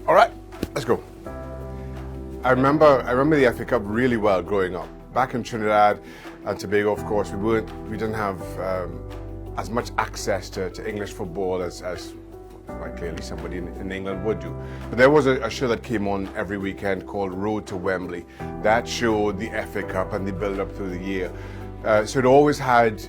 All right, let's go. I remember the FA Cup really well growing up. Back in Trinidad and Tobago, of course, we didn't have as much access to English football as quite clearly somebody in England would do. But there was a show that came on every weekend called Road to Wembley. That showed the FA Cup and the build-up through the year. So it always had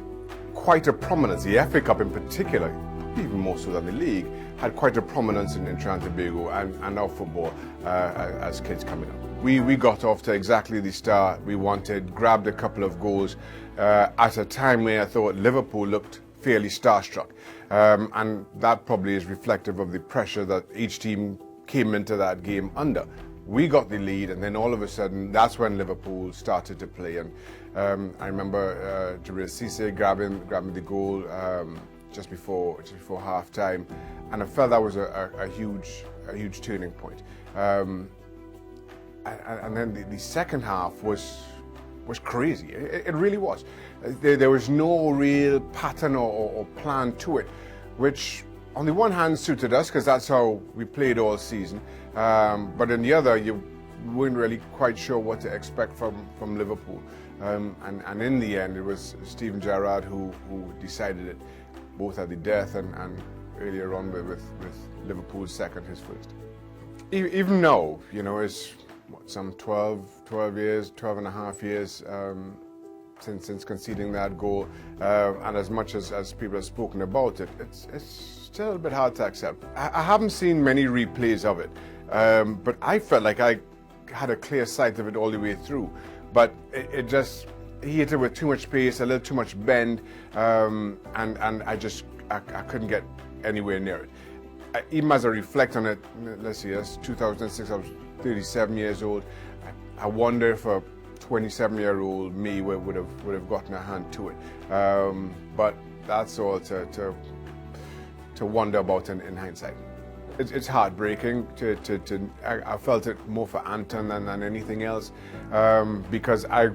quite a prominence. The FA Cup in particular, even more so than the league, had quite a prominence in Trinidad and Tobago and our football as kids coming up. We got off to exactly the start we wanted, grabbed a couple of goals at a time where I thought Liverpool looked fairly starstruck. And that probably is reflective of the pressure that each team came into that game under. We got the lead, and then all of a sudden, that's when Liverpool started to play. And I remember Gerrard grabbing the goal just before half time, and I felt that was a huge turning point. And then the second half was crazy. It really was. There was no real pattern or plan to it, which on the one hand suited us because that's how we played all season. But on the other, you weren't really quite sure what to expect from Liverpool. And in the end, it was Steven Gerrard who decided it, both at the death and earlier on with Liverpool's second, his first. Even now, you know, it's some 12 and a half years since conceding that goal, and as much as people have spoken about it, it's still a bit hard to accept. I haven't seen many replays of it, but I felt like I had a clear sight of it all the way through. But he hit it with too much pace, a little too much bend, and I couldn't get anywhere near it. Even as I reflect on it, let's see, that's 2006, I was 37 years old. I wonder if a 27-year-old me would have gotten a hand to it. But that's all to wonder about in hindsight. It's heartbreaking. I felt it more for Anton than anything else, because I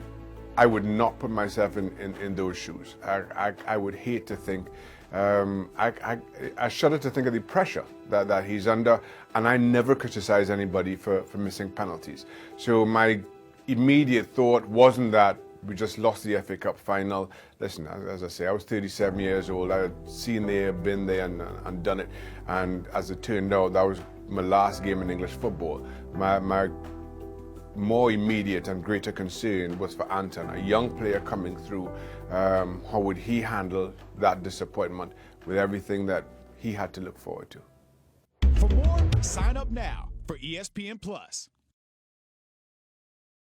would not put myself in those shoes. I would hate to think. I shudder to think of the pressure that he's under, and I never criticize anybody for missing penalties. So my immediate thought wasn't that we just lost the FA Cup final. Listen, as I say, I was 37 years old. I had seen there, been there, and done it. And as it turned out, that was my last game in English football. My more immediate and greater concern was for Anton, a young player coming through. How would he handle that disappointment with everything that he had to look forward to? For more, sign up now for ESPN Plus.